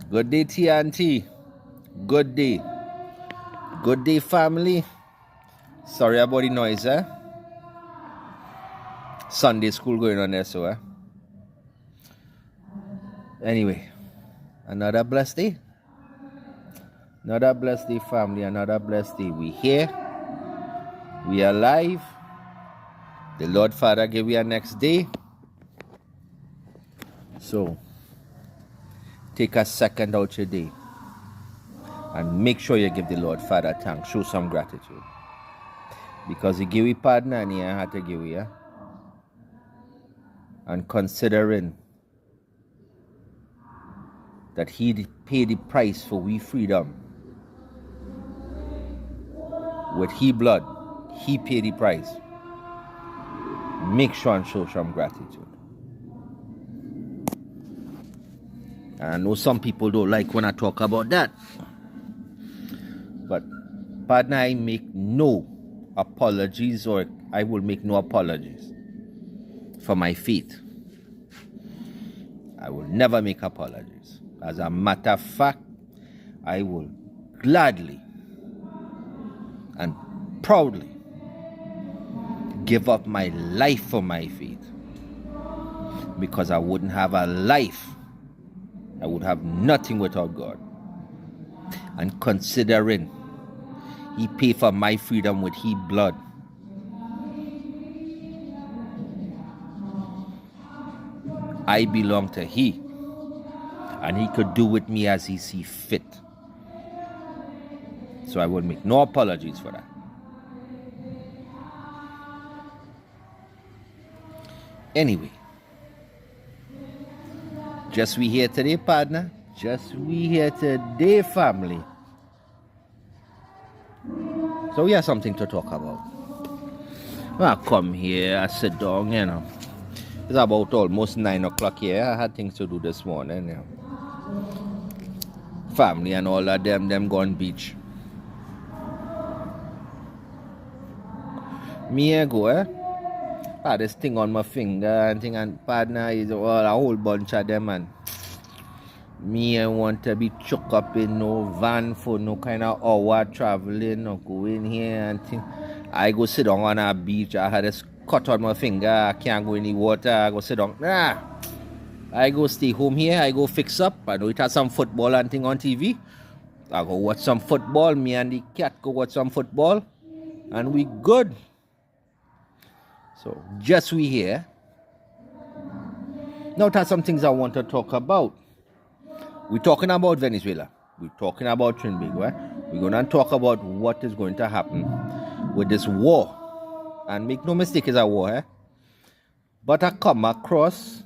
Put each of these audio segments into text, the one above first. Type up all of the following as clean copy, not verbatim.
Good day, TNT. Good day. Good day, family. Sorry about the noise, eh? Sunday school going on there, so, eh? Anyway, another blessed day. Another blessed day, family. Another blessed day. We here. We are alive. The Lord Father gave you a next day. So, take a second out your day and make sure you give the Lord Father thanks. Show some gratitude. Because He gave you pardon and He had to give you. And considering that He paid the price for we freedom. With His blood, He paid the price. Make sure and show some gratitude. I know some people don't like when I talk about that. But partner, I make no apologies, or I will make no apologies for my faith. I will never make apologies. As a matter of fact, I will gladly and proudly give up my life for my faith. Because I wouldn't have a life. I would have nothing without God. And considering He paid for my freedom with His blood, I belong to He. And He could do with me as He sees fit. So I will make no apologies for that. Anyway, just we here today, partner. Just we here today, family. So we have something to talk about. When I come here, I sit down, you know. It's about almost 9 o'clock here. I had things to do this morning, you know. Family and all of them gone beach. Me I go, eh? I had this thing on my finger and thing, and partner is all a whole bunch of them, and me I want to be chucked up in no van for no kind of hour traveling or going here and thing. I go sit down on a beach. I had this cut on my finger. I can't go in the water. I go sit down. Nah. I go stay home here. I go fix up. I know it has some football and thing on TV. I go watch some football. Me and the cat go watch some football. And we good. So, just we here. Now, there's some things I want to talk about. We're talking about Venezuela. We're talking about Trinidad. Right? We're going to talk about what is going to happen with this war. And make no mistake, it's a war. Eh? But I come across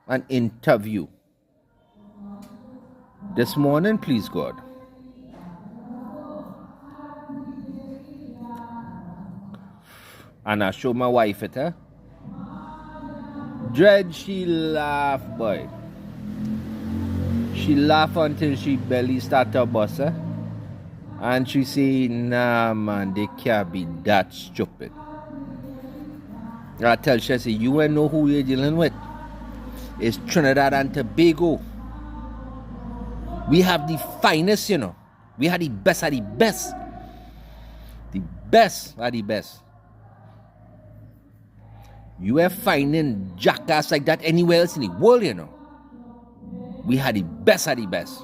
an interview this morning, please God. And I show my wife it, eh? Dread, she laugh, boy. She laugh until she belly start to bust, eh? And she say, nah, man, they can't be that stupid. I tell she, say, you ain't know who you're dealing with. It's Trinidad and Tobago. We have the finest, you know. We have the best of the best. The best of the best. You are finding jackass like that anywhere else in the world, you know. We had the best of the best.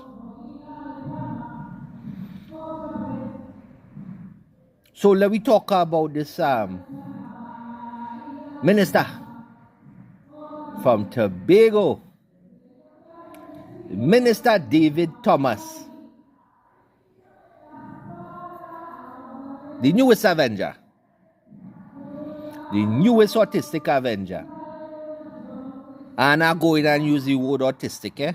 So let me talk about this minister from Tobago. Minister David Thomas. The newest Avenger. The newest autistic Avenger. And I go in and use the word autistic, eh?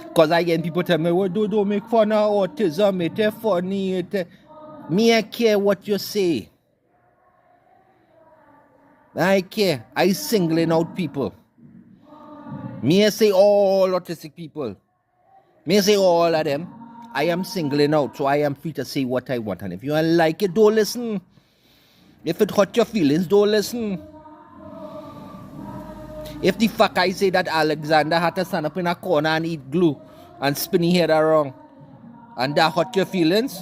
Because I get people tell me, well, don't make fun of autism, it's funny. Me, I care what you say. I care. I singling out people. Me, I say all autistic people. Me, I say all of them. I am singling out, so I am free to say what I want. And if you don't like it, don't listen. If it hurt your feelings, don't listen. If the fuck I say that Alexander had to stand up in a corner and eat glue and spin his head around, and that hurt your feelings,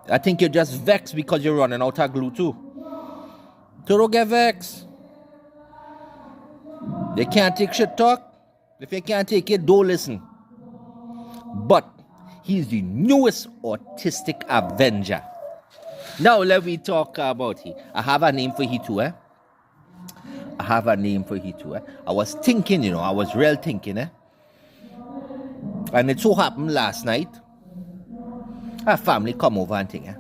I think you're just vexed because you're running out of glue too. So don't get vexed. They can't take shit talk. If you can't take it, don't listen. But he's the newest autistic avenger. Now let me talk about he. I have a name for he too, I have a name for he too, I was thinking, I was real thinking, And it so happened last night, a family come over and thing,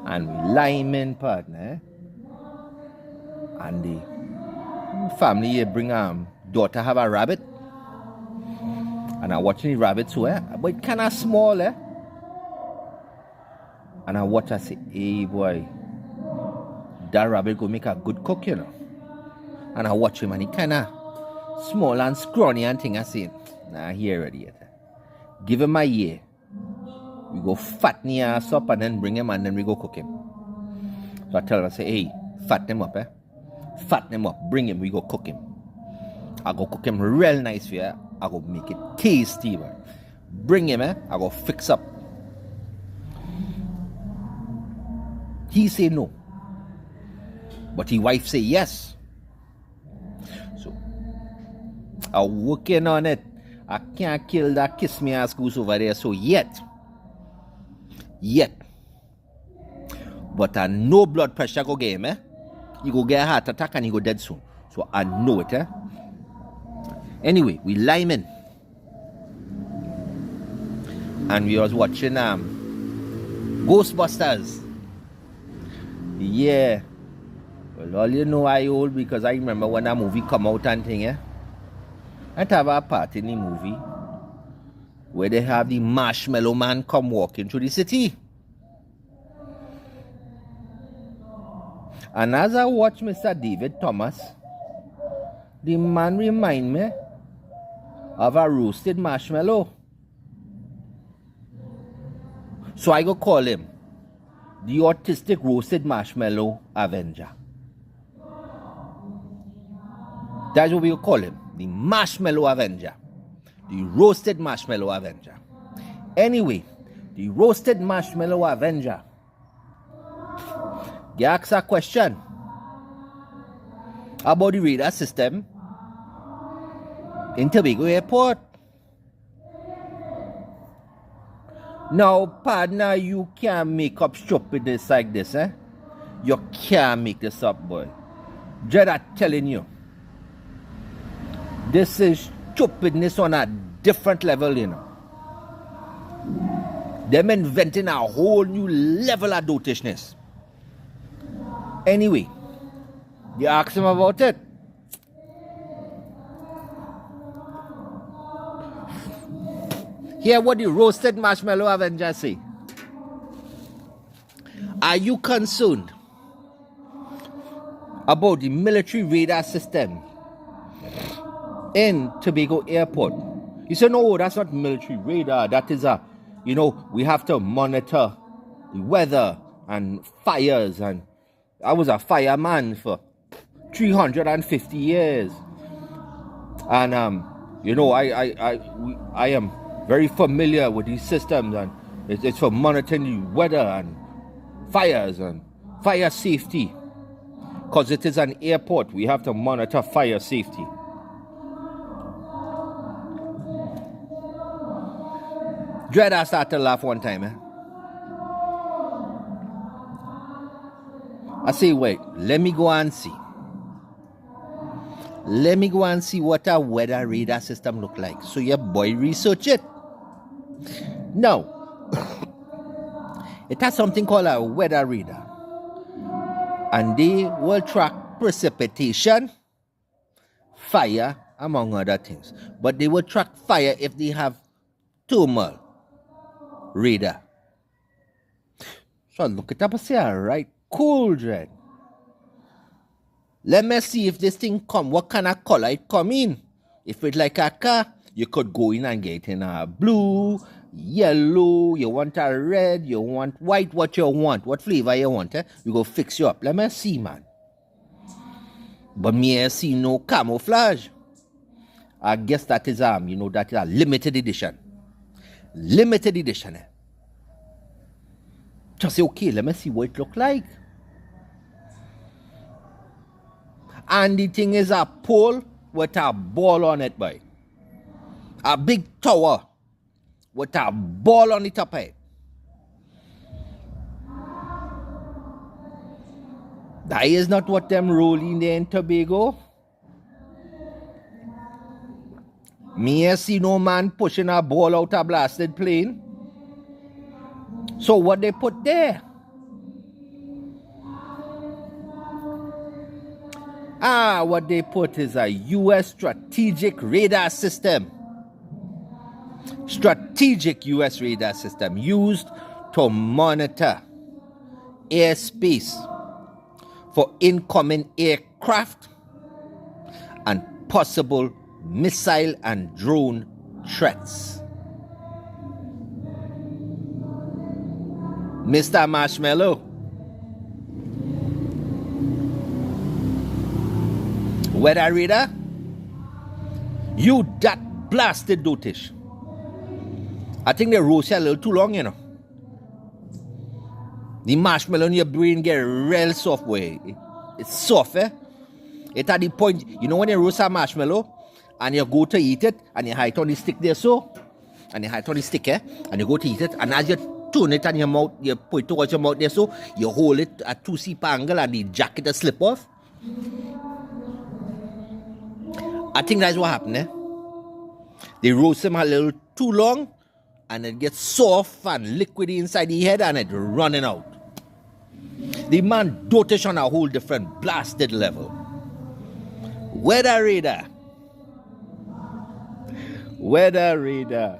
And we liming partner, And the family here bring daughter have a rabbit. And I watching the rabbit too, But it kinda small, And I watch, I say, hey boy, that rabbit go make a good cook, And I watch him and he kinda small and scrawny and thing. I say, nah, he already yet. Give him a year. We go fatten his ass up and then bring him and then we go cook him. So I tell him, I say, hey, fatten him up, Fatten him up, bring him, we go cook him. I go cook him real nice for you. I go make it tasty, man. Bring him, I go fix up. He say no. But his wife say yes. So, I'm working on it. I can't kill that kiss me ass goose over there. So yet. But I know blood pressure go get him, He go get a heart attack and he go dead soon. So I know it, Anyway, we liming. And we was watching Ghostbusters. Yeah. Well, all you know I old because I remember when that movie come out and thing, I have a part in the movie where they have the marshmallow man come walking through the city. And as I watch Mr. David Thomas, the man remind me of a roasted marshmallow. So I go call him the autistic roasted marshmallow avenger. That's what we will call him, the marshmallow avenger. The roasted marshmallow avenger. Anyway, the roasted marshmallow avenger. You ask a question about the radar system in Tobago Airport. Now, partner, you can't make up stupidness like this, You can't make this up, boy. Dread, I'm telling you. This is stupidness on a different level, Them inventing a whole new level of dotishness. Anyway, you ask him about it. Hear what the roasted marshmallow avenger say. Are you concerned about the military radar system in Tobago Airport? He said, no, that's not military radar. That is we have to monitor the weather and fires. And I was a fireman for 350 years. And, I am very familiar with these systems, and it's for monitoring the weather and fires and fire safety. Because it is an airport, we have to monitor fire safety. Dread, I started to laugh one time. I say, wait, let me go and see. Let me go and see what a weather radar system look like. So your boy research it. Now, it has something called a weather radar. And they will track precipitation, fire, among other things. But they will track fire if they have thermal radar. So I look it up and say, all right, cool, Dread. Let me see if this thing come, what kind of color it come in. If it's like a car, you could go in and get in a blue, yellow, you want a red, you want white, what you want, what flavor you want, we go fix you up. Let me see, man. But me see no camouflage. I guess that is that is a limited edition. Limited edition. Just say, okay, let me see what it look like. And the thing is a pole with a ball on it, boy. A big tower with a ball on the top of it. That is not what them rolling there in Tobago. Me ain't see no man pushing a ball out a blasted plane. So what they put there? What they put is a U.S. strategic radar system. Strategic U.S. radar system used to monitor airspace for incoming aircraft and possible missile and drone threats. Mr. Marshmallow, weather radar, you that blasted dotish. I think they roast you a little too long, you know. The marshmallow in your brain get real soft, boy. It's soft, eh? It's at the point, you know when you roast a marshmallow and you go to eat it and you hide on the stick there so, and you hide on the stick, and you go to eat it, and as you turn it on your mouth, you put it towards your mouth there so, you hold it at 2C angle and the jacket will slip off. I think that's what happened, eh? They roast him a little too long and it gets soft and liquidy inside the head and it running out. The man dotish on a whole different blasted level. Weather radar. Weather radar.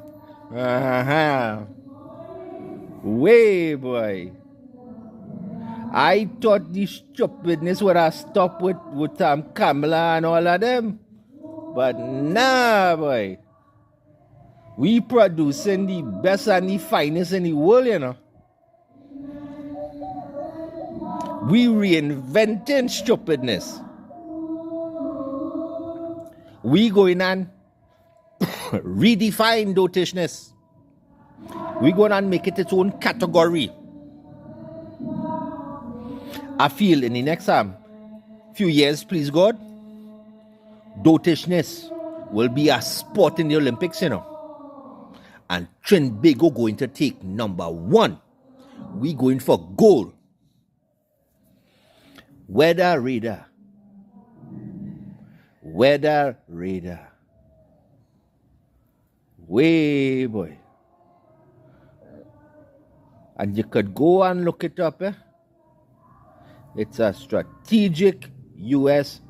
Way, boy. I thought the stupidness would have stopped with Kamala and all of them. But nah, boy. We producing the best and the finest in the world, you know. We reinventing stupidness. We going on redefine dotishness. We going on make it its own category. I feel in the next few years, please God, dotishness will be a sport in the Olympics, you know. And Trinidad going to take number 1. We going for gold. Weather radar. Weather radar. Way, boy. And you could go and look it up, eh? It's a strategic U.S.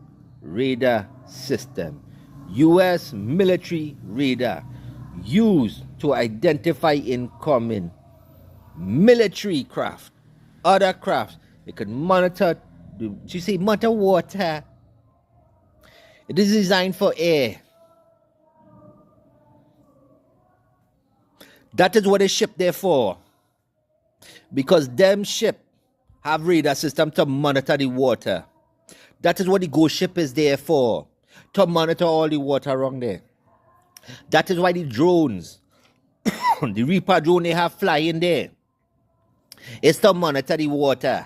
radar system. U.S. military radar used to identify incoming military craft, other crafts. It could monitor, monitor water. It is designed for air. That is what a ship there for. Because them ship have radar system to monitor the water. That is what the ghost ship is there for. To monitor all the water around there. That is why the drones, the Reaper drone they have flying there, is to monitor the water.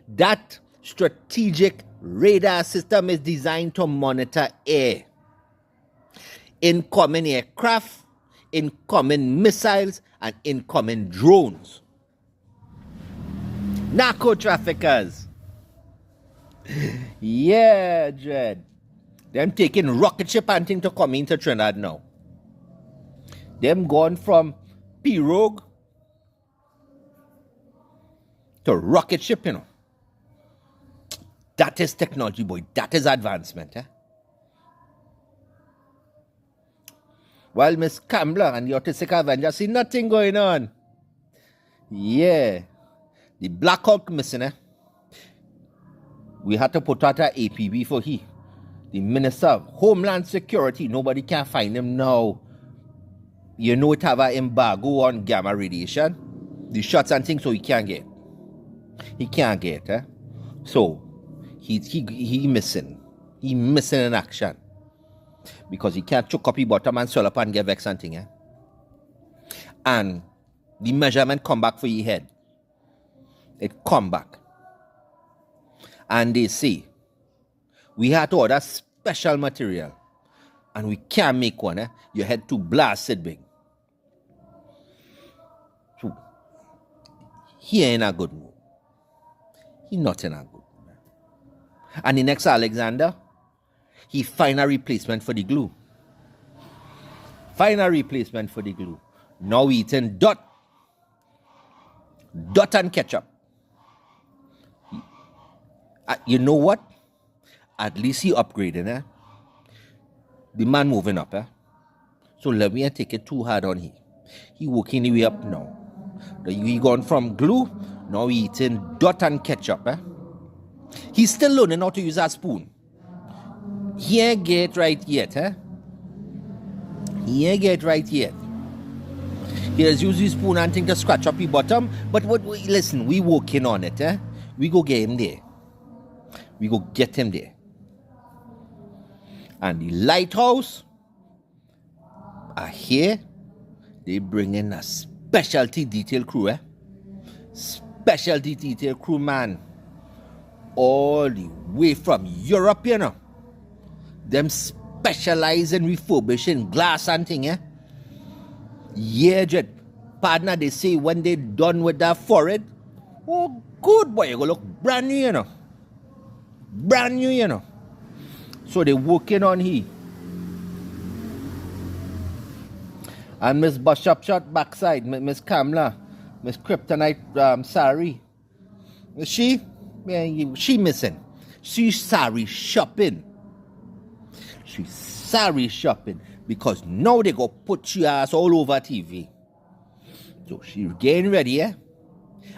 That strategic radar system is designed to monitor air. Incoming aircraft, incoming missiles, and incoming drones. Narco traffickers. Yeah, Dread. Them taking rocket ship and thing to come into Trinidad now. Them gone from pirogue to rocket ship, you know. That is technology, boy. That is advancement, eh? While Miss Kamala and the Autistic Avenger see nothing going on. Yeah. The Black Hawk missing, eh? We had to put out an APB for he. The Minister of Homeland Security, nobody can find him now. You know it have an embargo on gamma radiation. The shots and things, so he can't get. He can't get, eh? So he missing. He missing in action. Because he can't choke up his bottom and swell up and get vexed and thing, eh? And the measurement come back for your head. It come back. And they say, we had to order special material. And we can't make one, eh? Your head too blasted big. So, he ain't in a good mood. He not in a good mood. And the next Alexander, he find a replacement for the glue. Find a replacement for the glue. Now we eating dot and ketchup. You know what? At least he upgrading, eh? The man moving up, eh? So let me take it too hard on him. He working the way up now. He gone from glue, now he eating dot and ketchup, eh? He's still learning how to use a spoon. He ain't get right yet, eh? He ain't get right yet. He has used his spoon and thing to scratch up his bottom. But listen, we working on it, eh? We go get him there. We go get him there. And the lighthouse are here. They bring in a specialty detail crew, eh? Specialty detail crew, man. All the way from Europe, you know. Them specialize in refurbishing glass and thing, eh? Yeah, Jed. Partner, they say when they done with that forehead, oh, good boy, you go look brand new, you know. Brand new, you know. So they working on he. And Miss Bishop shot backside, Miss Kamla, Miss Kryptonite Sari. She missing. She's sorry shopping. She's sorry shopping because now they go put your ass all over TV. So she's getting ready, eh?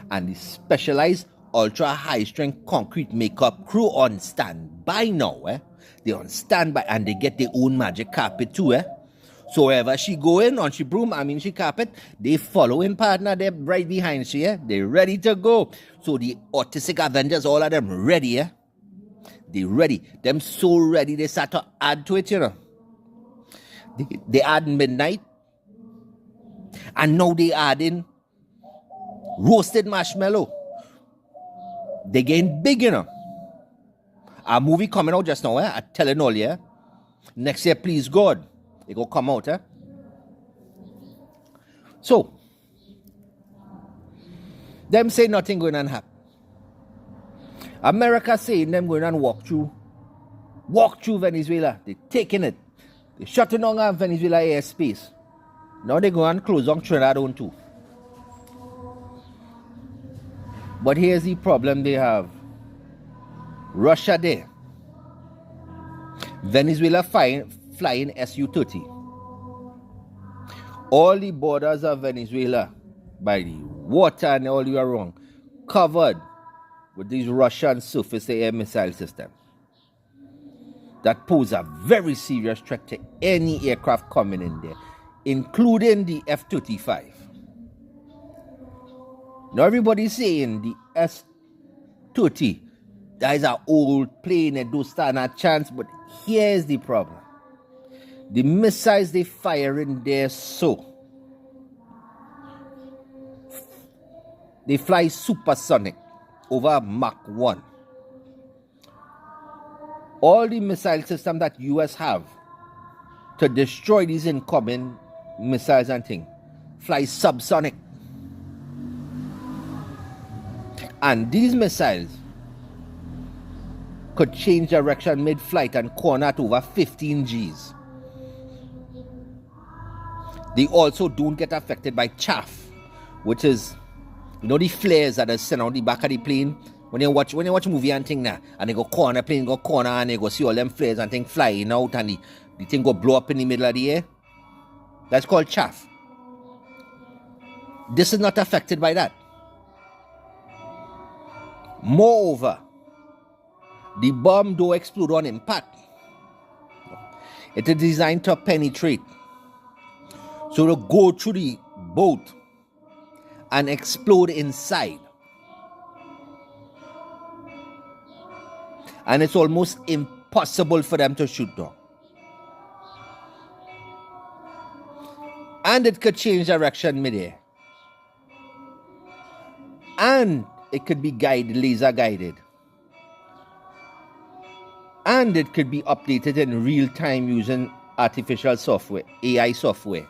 And the specialized ultra high strength concrete makeup crew on standby now, eh? They on standby and they get their own magic carpet too, eh? So wherever she going on she broom, she carpet, they following partner, they're right behind she, eh? They ready to go. So the autistic Avengers, all of them ready, eh? They ready. Them so ready they start to add to it, you know. They add midnight. And now they add in roasted marshmallow. They getting big, you know. A movie coming out just now, eh? I'm telling all you, eh? Next year, please God, it go come out, eh? So, them say nothing going to happen. America saying them going and walk through Venezuela. They taking it. They shutting down Venezuela airspace. Now they go and close on Trinidad too. But here's the problem they have. Russia there. Venezuela flying Su-30. All the borders of Venezuela by the water and all you are wrong, covered with these Russian surface air missile systems that pose a very serious threat to any aircraft coming in there, including the F-35. Now everybody's saying the S-30, that is an old plane and don't stand a chance, but here's the problem. The missiles they fire in there, so they fly supersonic over Mach 1. All the missile systems that US have to destroy these incoming missiles and things fly subsonic. And these missiles could change direction mid-flight and corner at over 15 Gs. They also don't get affected by chaff, which is, you know, the flares that are sent on the back of the plane. When you watch movie and thing now, and they go corner, plane go corner, and they go see all them flares and things flying out, and the thing go blow up in the middle of the air. That's called chaff. This is not affected by that. Moreover, the bomb don't explode on impact. It is designed to penetrate. So to go through the boat and explode inside. And it's almost impossible for them to shoot down. And it could change direction midair. And it could be laser guided. And it could be updated in real time using artificial software, AI software.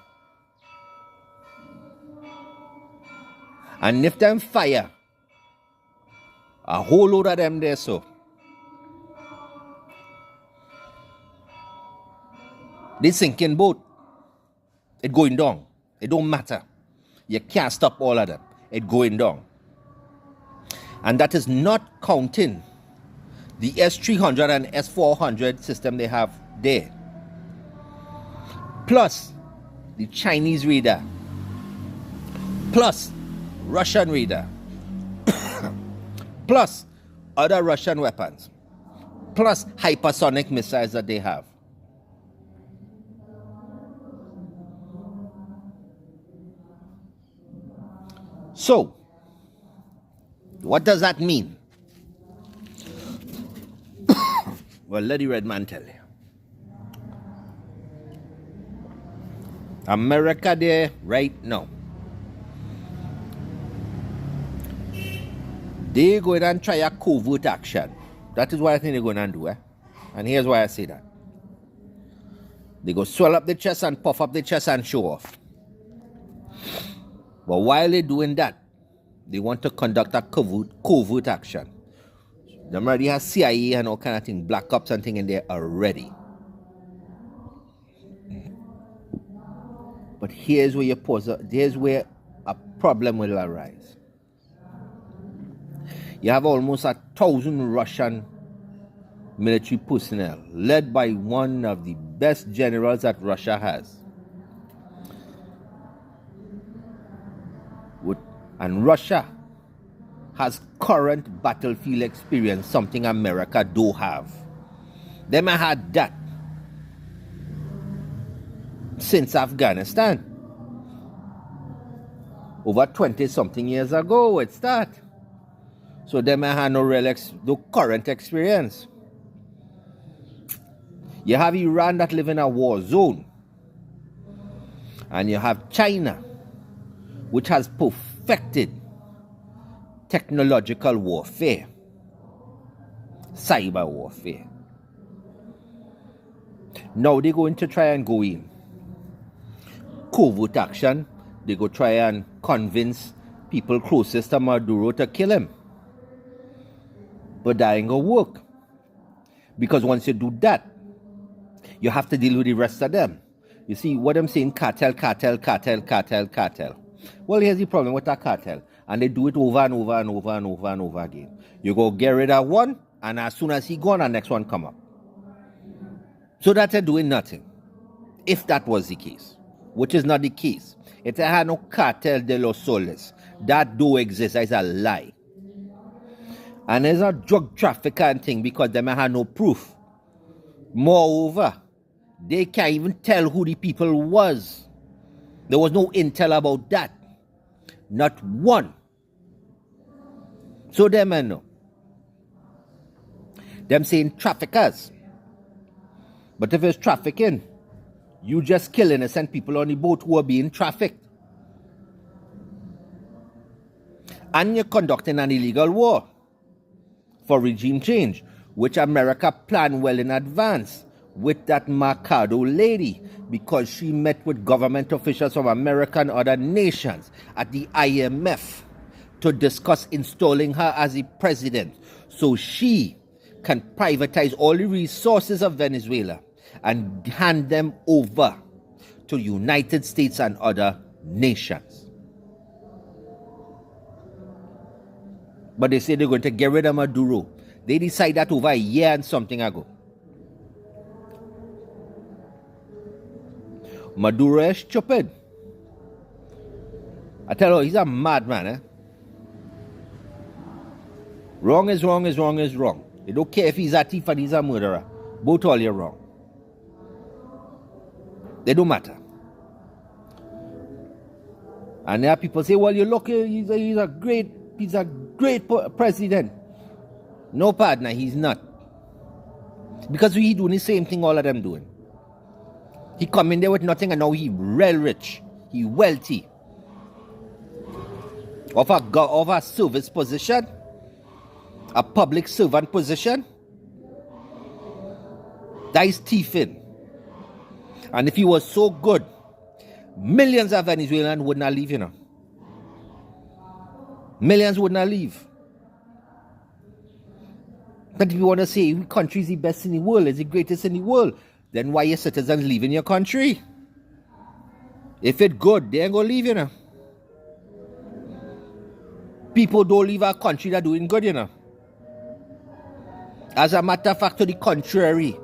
And if them fire, a whole load of them there, so they sinking boat, it going down. It don't matter. You can't stop all of them. It going down. And that is not counting the S300 and S400 system they have there. Plus the Chinese radar. Plus Russian radar. Plus other Russian weapons. Plus hypersonic missiles that they have. So, what does that mean? Well, let the red man tell you. America there right now. They're going to try a covert action. That is what I think they're going to do. And here's why I say that. They go swell up the chest and puff up the chest and show off. But while they're doing that, they want to conduct a covert action. They already have CIA and all kind of thing, black ops and thing in there already. But here's where here's where a problem will arise. You have almost 1,000 Russian military personnel, led by one of the best generals that Russia has. And Russia has current battlefield experience, something America do have. They may had that since Afghanistan. Over 20-something years ago it started. So they may have no current experience. You have Iran that live in a war zone. And you have China, which has perfected technological warfare, cyber warfare. Now they're going to try and go in. Covert action, they go try and convince people closest to Maduro to kill him. But that ain't gonna work. Because once you do that, you have to deal with the rest of them. You see, what I'm saying, cartel. Well, here's the problem with that cartel. And they do it over and over again. You go get rid of one, and as soon as he gone, the next one come up. So that they're doing nothing. If that was the case, which is not the case. If they had no cartel de los soles, that do exist, that is a lie. And there's a drug trafficking thing because they may have no proof. Moreover, they can't even tell who the people was. There was no intel about that. Not one. So they may know. Them saying traffickers. But if it's trafficking, you just kill innocent people on the boat who are being trafficked. And you're conducting an illegal war for regime change, which America planned well in advance with that Mercado lady, because she met with government officials from America and other nations at the IMF to discuss installing her as the president so she can privatize all the resources of Venezuela and hand them over to the United States and other nations. But they say they're going to get rid of Maduro. They decided that over a year and something ago. Maduro is stupid. I tell you, he's a madman. Wrong is wrong is wrong is wrong. They don't care if he's a thief or he's a murderer. Both all you're wrong. They don't matter. And there are people say, well, you look, he's a great president. No, partner, he's not. Because he doing the same thing all of them doing. He come in there with nothing and now he real rich. He wealthy. Of a service position, a public servant position, that is thieving. And if he was so good, millions of Venezuelans would not leave, Millions would not leave. But if you want to say your country is the best in the world, is the greatest in the world, then why your citizens leaving your country? If it's good, they ain't gonna leave, People don't leave our country that doing good, As a matter of fact, to the contrary,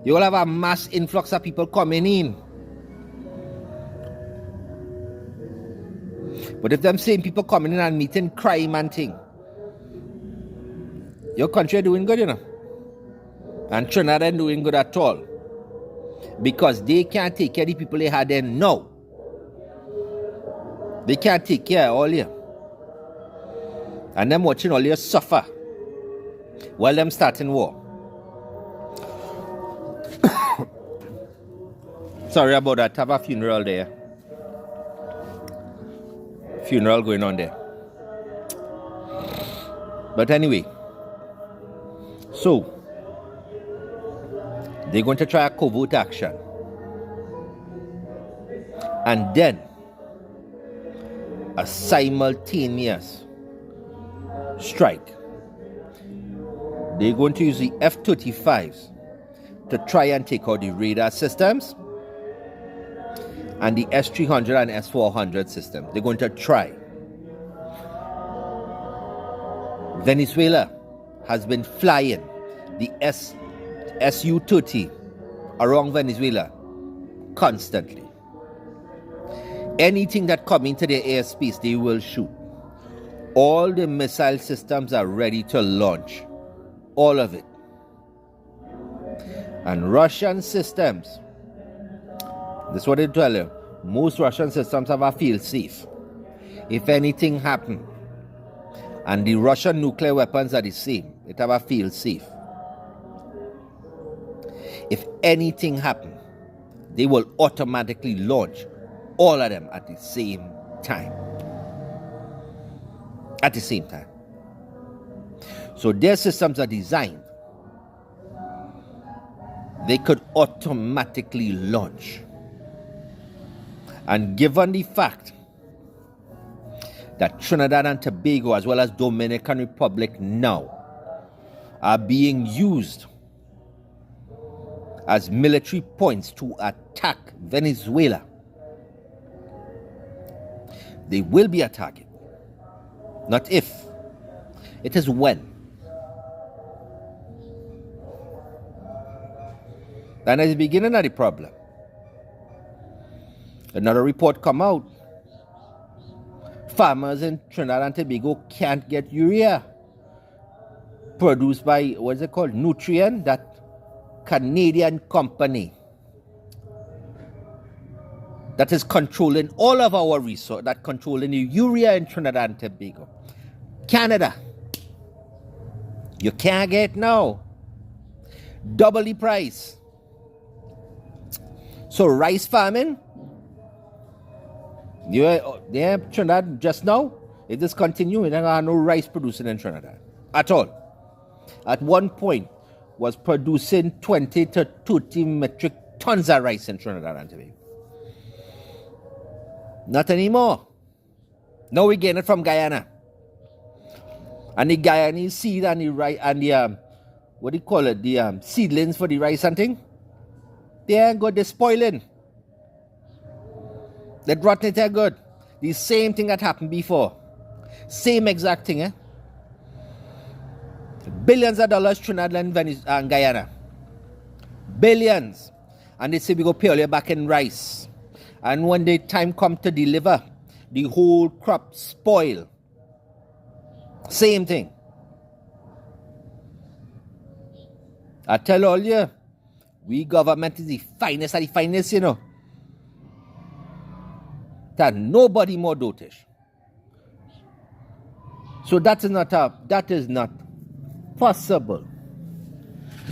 you will have a mass influx of people coming in. But if them same people coming in and meeting crime and thing, your country doing good, And Trinidad ain't doing good at all. Because they can't take care of the people they had then now. They can't take care of all you. And them watching all you suffer while them starting war. Sorry about that. Have a funeral there. Funeral going on there. But anyway, so they're going to try a covert action. And then a simultaneous strike. They're going to use the F-35s to try and take out the radar systems and the S-300 and S-400 systems. They're going to try. Venezuela has been flying the Su-30 around Venezuela constantly. Anything that comes into their airspace, they will shoot. All the missile systems are ready to launch. All of it. And Russian systems, this is what they tell you, most Russian systems have a fail safe. If anything happens, and the Russian nuclear weapons are the same, it have a fail safe. If anything happens, they will automatically launch all of them at the same time. At the same time. So their systems are designed. They could automatically launch. And given the fact that Trinidad and Tobago as well as Dominican Republic now are being used as military points to attack Venezuela, they will be a target. Not if, it is when. And at the beginning of the problem, another report come out. Farmers in Trinidad and Tobago can't get urea produced by, what's it called, Nutrien, that Canadian company that is controlling all of our resources, that controlling the urea in Trinidad and Tobago. Canada, you can't get now. Double the price. So rice farming, yeah, Trinidad just now, if this continues, we don't have no rice producing in Trinidad at all. At one point, was producing 20 to 30 metric tons of rice in Trinidad and Tobago. Not anymore. Now we get it from Guyana. And the Guyanese seed and the rice and the what do you call it? The seedlings for the rice and thing, they ain't good, they're spoiling. They're rotten, they're good. The same thing that happened before. Same exact thing, Billions of dollars Trinidad and Guyana. Billions. And they say we go pay all your back in rice. And when the time come to deliver, the whole crop spoil. Same thing. I tell all you, we government is the finest of the finest, That nobody more dotish. So that is not possible.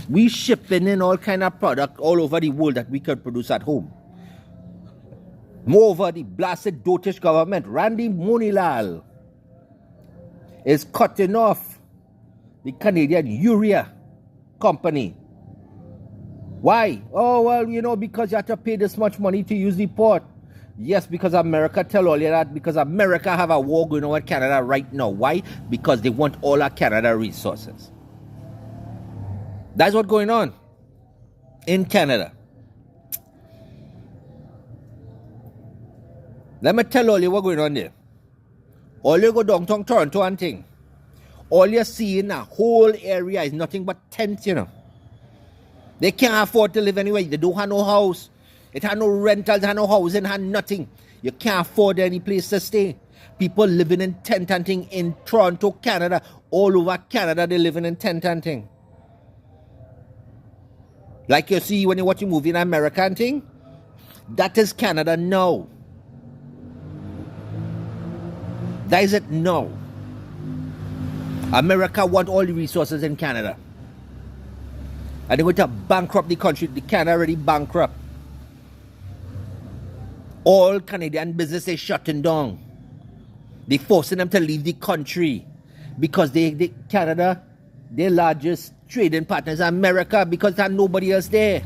We shipping in all kind of product all over the world that we could produce at home. Moreover, the blasted dotish government, Randy Monilal, is cutting off the Canadian urea company. Why? Oh, well, because you have to pay this much money to use the port. Yes, because America tell all you that, because America have a war going on with Canada right now. Why? Because they want all our Canada resources. That's what's going on in Canada. Let me tell all you what's going on there. All you go downtown Toronto and thing, all you see in a whole area is nothing but tents, They can't afford to live anywhere. They don't have no house. It had no rentals, had no housing, had nothing. You can't afford any place to stay. People living in tent and thing in Toronto, Canada. All over Canada, they're living in tent and thing. Like you see when you watch a movie in America and thing. That is Canada now. That is it now. America want all the resources in Canada. And they're going to bankrupt the country. The Canada already bankrupt. All Canadian business is shutting down. They're forcing them to leave the country. Because Canada, their largest trading partner is America, because there's nobody else there.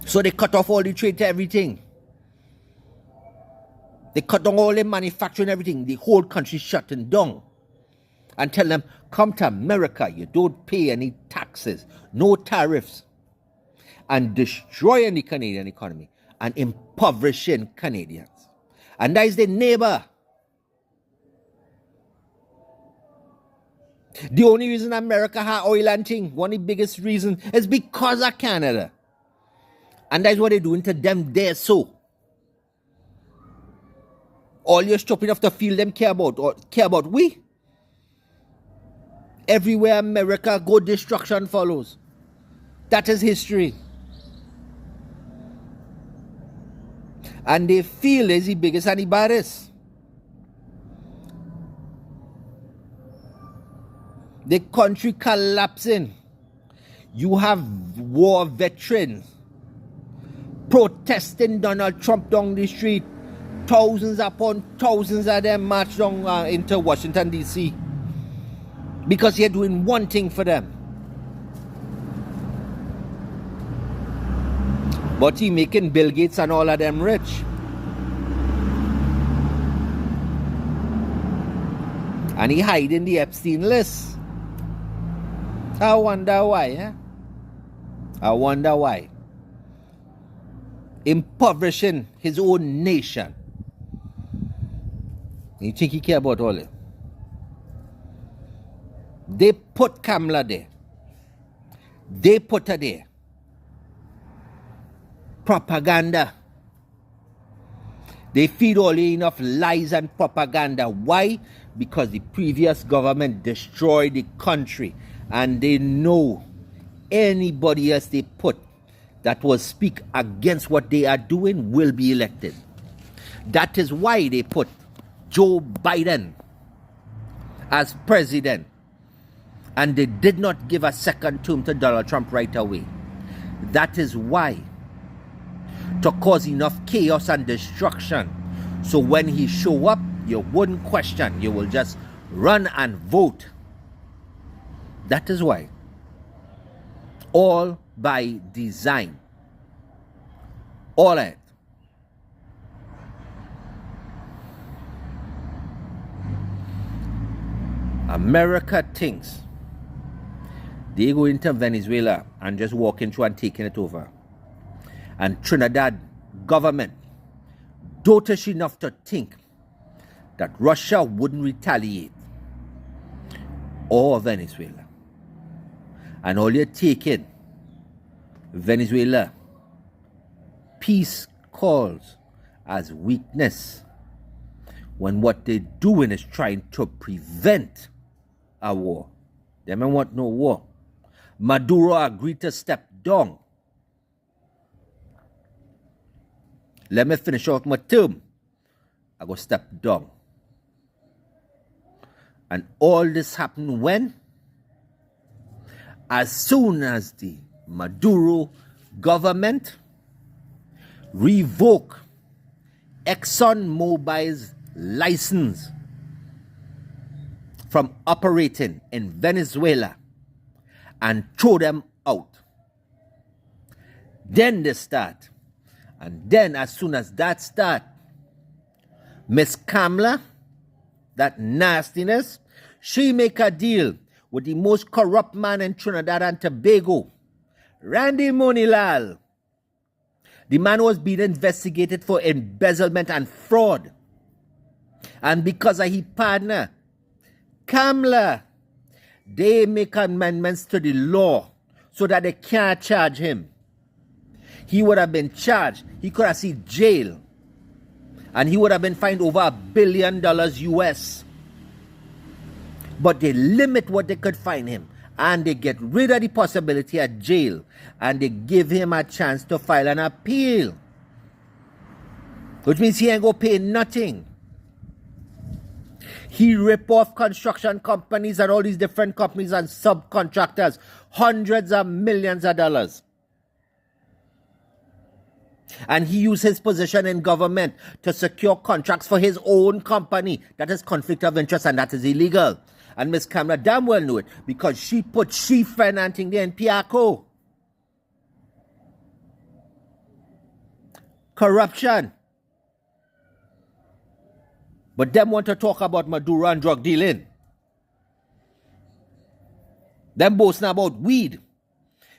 So they cut off all the trade to everything. They cut down all the manufacturing, everything. The whole country shutting down. And tell them, come to America, you don't pay any taxes, no tariffs. And destroying the Canadian economy and impoverishing Canadians. And that is the neighbor. The only reason America has oil and thing, one of the biggest reasons, is because of Canada. And that's what they're doing to them there so. All you're stupid enough to feel them care about we. Everywhere America go, destruction follows. That is history. And they feel is the biggest and the baddest. The country collapsing. You have war veterans protesting Donald Trump down the street. Thousands upon thousands of them march down into Washington, D.C. Because you're doing one thing for them. But he making Bill Gates and all of them rich. And he hiding the Epstein list. I wonder why, I wonder why. Impoverishing his own nation. You think he care about all it? They put Kamala there. They put her there. Propaganda. They feed all enough lies and propaganda. Why? Because the previous government destroyed the country. And they know anybody else they put that will speak against what they are doing will be elected. That is why they put Joe Biden as president. And they did not give a second term to Donald Trump right away. That is why. To cause enough chaos and destruction. So when he show up, you wouldn't question. You will just run and vote. That is why. All by design. All of it. America thinks they go into Venezuela and just walking through and taking it over. And Trinidad government dotish enough to think that Russia wouldn't retaliate. Or Venezuela. And all you're taking Venezuela peace calls as weakness, when what they're doing is trying to prevent a war. They don't want no war. Maduro agreed to step down. Let me finish off my term. I go step down. And all this happened when? As soon as the Maduro government revoke ExxonMobil's license from operating in Venezuela and throw them out. Then they start. And then as soon as that start, Miss Kamala, that nastiness, she make a deal with the most corrupt man in Trinidad and Tobago, Randy Monilal. The man was being investigated for embezzlement and fraud. And because of his partner, Kamala, they make amendments to the law so that they can't charge him. He would have been charged. He could have seen jail. And he would have been fined over $1 billion US. But they limit what they could fine him. And they get rid of the possibility of jail. And they give him a chance to file an appeal. Which means he ain't going to pay nothing. He rip off construction companies and all these different companies and subcontractors. Hundreds of millions of dollars. And he used his position in government to secure contracts for his own company. That is conflict of interest and that is illegal. And Miss Kamala damn well knew it because she put she friend and thing there in Piaco. Corruption. But them want to talk about Maduro and drug dealing. Them boasting about weed.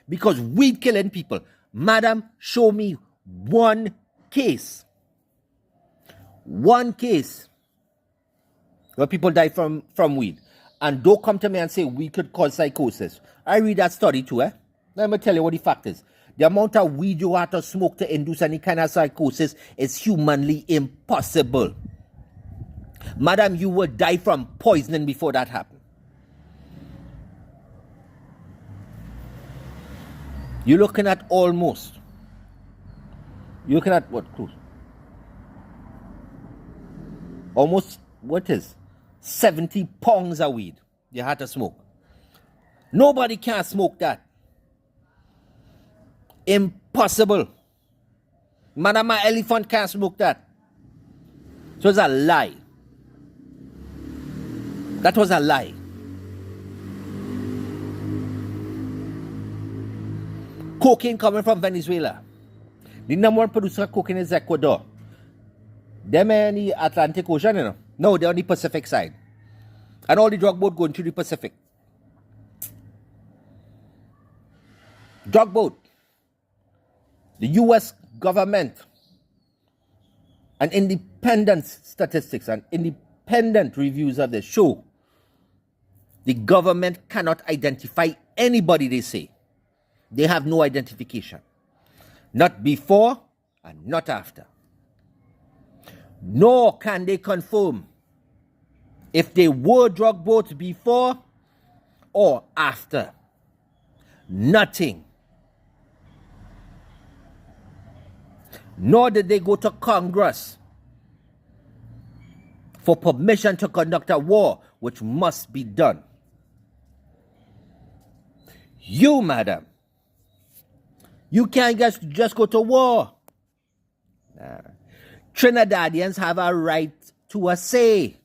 Because weed killing people. Madam, show me one case. One case where people die from weed. And don't come to me and say weed could cause psychosis. I read that study too, eh? Let me tell you what the fact is. The amount of weed you have to smoke to induce any kind of psychosis is humanly impossible. Madam, you would die from poisoning before that happened. You're looking at almost. You're looking at what? Almost, what is? 70 pounds of weed you had to smoke. Nobody can smoke that. Impossible. Madam, my elephant can't smoke that. So it's a lie. That was a lie. Cocaine coming from Venezuela. The number one producer of cocaine is Ecuador. Them in the Atlantic Ocean, you know. No, they're on the Pacific side. And all the drug boat going through the Pacific. Drug boat. The US government and independent statistics and independent reviews of this show the government cannot identify anybody they say. They have no identification. Not before and not after. Nor can they confirm if they were drug boats before or after. Nothing. Nor did they go to Congress for permission to conduct a war, which must be done. You, madam, you can't just go to war. Trinidadians have a right to a say.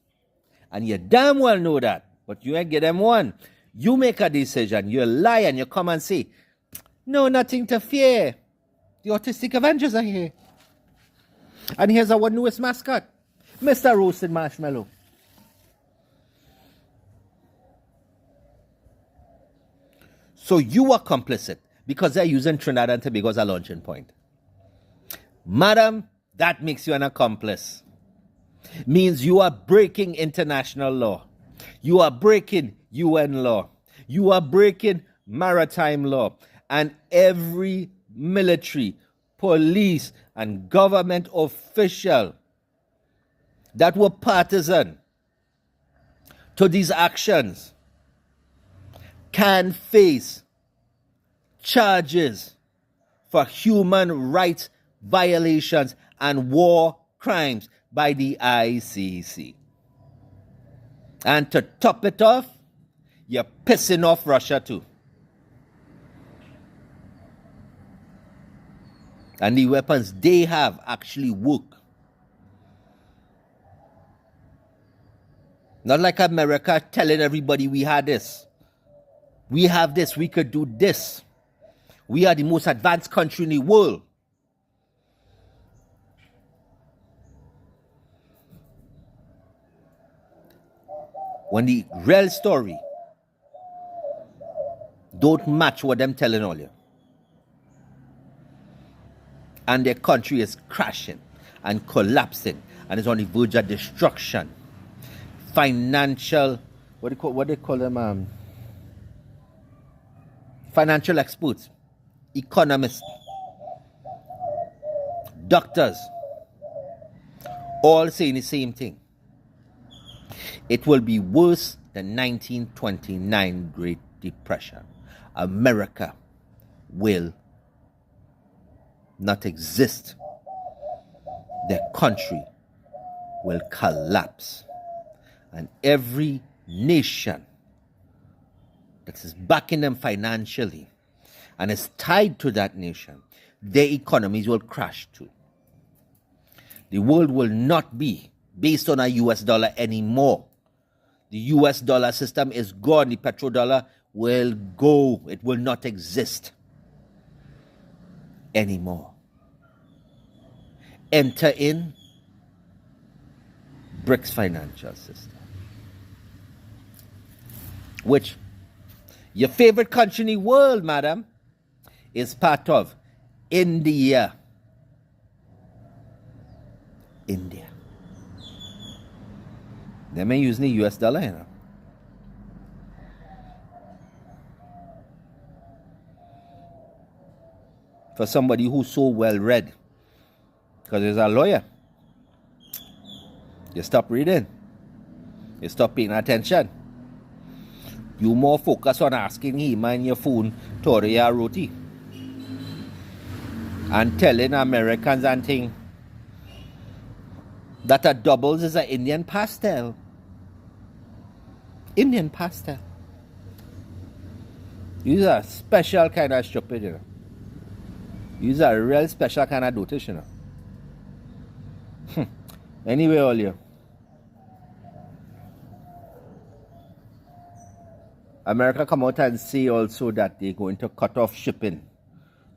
And you damn well know that. But you ain't get them one. You make a decision. You lie and you come and say, no, nothing to fear. The autistic Avengers are here. And here's our newest mascot, Mr. Roasted Marshmallow. So you are complicit because they're using Trinidad and Tobago as a launching point. Madam, that makes you an accomplice. Means you are breaking international law. You are breaking UN law. You are breaking maritime law. And every military, police, and government official that were partisan to these actions can face charges for human rights violations and war crimes by the ICC. And to top it off, you're pissing off Russia too. And the weapons they have actually work. Not like America telling everybody we had this. We have this, we could do this. We are the most advanced country in the world. When the real story don't match what them telling all you. And their country is crashing and collapsing and is on the verge of destruction. Financial, what they call them? Financial experts, economists, doctors, all saying the same thing. It will be worse than 1929 Great Depression. America will not exist. Their country will collapse. And every nation that is backing them financially and is tied to that nation, their economies will crash too. The world will not be based on a US dollar anymore. The US dollar system is gone. The petrodollar will go. It will not exist anymore. Enter in BRICS financial system, which your favorite country in the world, madam, is part of. India. India. They may use the US dollar, you know. For somebody who's so well read, because he's a lawyer, you stop reading. You stop paying attention. You more focus on asking him and your phone to order your roti. And telling Americans and things that a doubles is an Indian pastel. Indian pastel. These are special kind of stupid, you know. These are real special kind of dotish, you know. Anyway, all you. America come out and say also that they're going to cut off shipping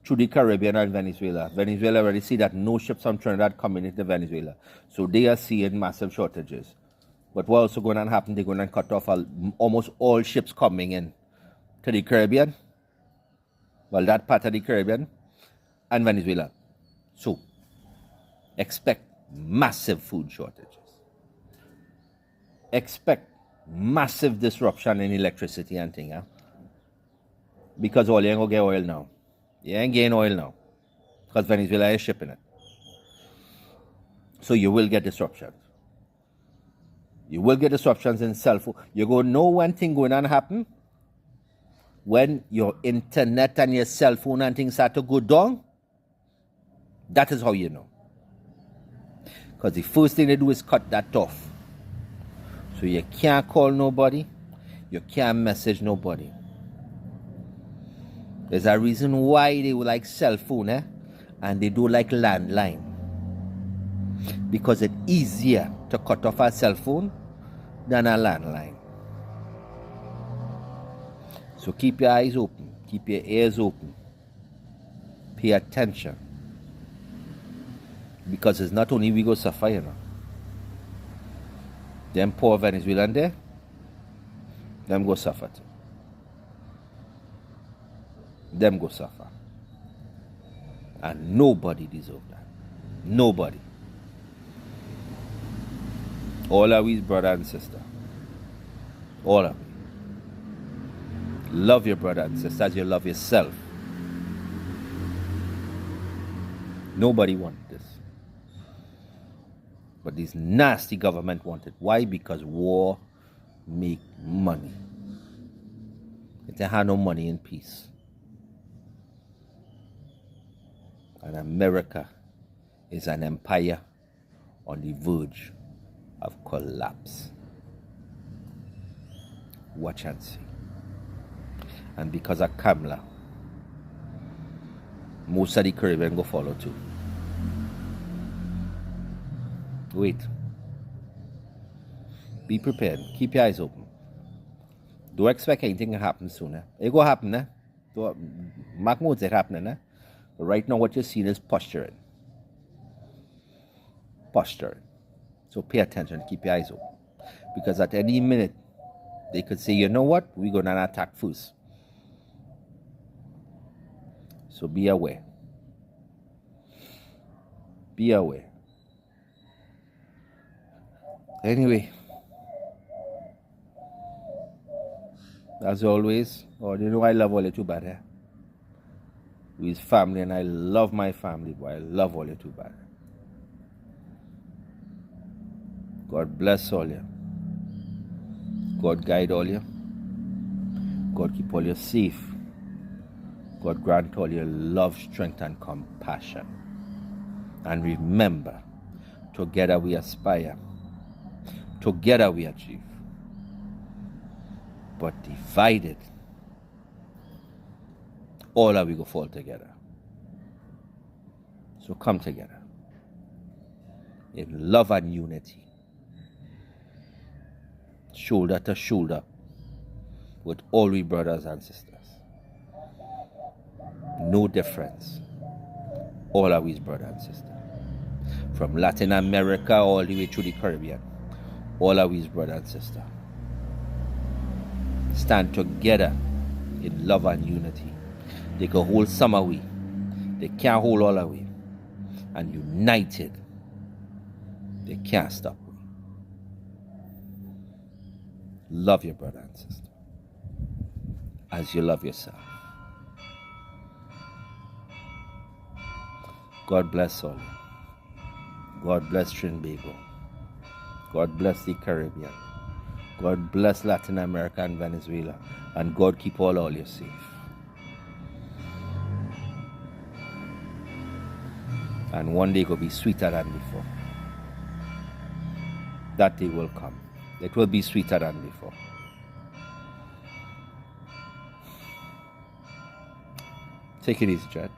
through the Caribbean and Venezuela. Venezuela already see that no ships from Trinidad coming into Venezuela. So they are seeing massive shortages. But what's also going to happen, they're going to cut off almost all ships coming in to the Caribbean. Well, that part of the Caribbean and Venezuela. So expect massive food shortages. Expect massive disruption in electricity and thing, huh? Because all you ain't gonna get oil now. You ain't getting oil now. Because Venezuela is shipping it. So you will get disruptions. You will get disruptions in cell phone. You're going to know one thing going on happen. When your internet and your cell phone and things start to go down, that is how you know. Because the first thing they do is cut that off. So you can't call nobody. You can't message nobody. There's a reason why they like cell phone, and they do like landline. Because it's easier to cut off a cell phone than a landline. So keep your eyes open. Keep your ears open. Pay attention. Because it's not only we go suffer, you know. Them poor Venezuelan there, them go suffer too. Them go suffer. And nobody deserves that. Nobody. All of we brother and sister. All of we. Love your brother and sister as you love yourself. Nobody wants this. But this nasty government want it. Why? Because war make money. If they have no money in peace. And America is an empire on the verge of collapse. Watch and see. And because of Kamala, most of the Caribbean go follow too. Wait. Be prepared. Keep your eyes open. Don't expect anything to happen soon. It will happen. Mark modes it happening. But right now what you're seeing is posturing. Posturing. So pay attention. Keep your eyes open. Because at any minute, they could say, you know what? We're going to attack first. So be aware. Be aware. Anyway, as always, you know I love all you too bad. We's family and I love my family, but I love all you too bad. God bless all you. God guide all you. God keep all you safe. God grant all your love, strength, and compassion. And remember, together we aspire. Together we achieve. But divided, all of we go fall together. So come together in love and unity, shoulder to shoulder with all we brothers and sisters. No difference. All of we brothers and sisters. From Latin America all the way through the Caribbean. All of we brothers and sisters. Stand together in love and unity. They can hold some of we. They can't hold all of we. And united, they can't stop we. Love your brother and sister as you love yourself. God bless all. God bless Trinidad. God bless the Caribbean. God bless Latin America and Venezuela. And God keep all you safe. And one day it will be sweeter than before. That day will come. It will be sweeter than before. Take it easy, Chad.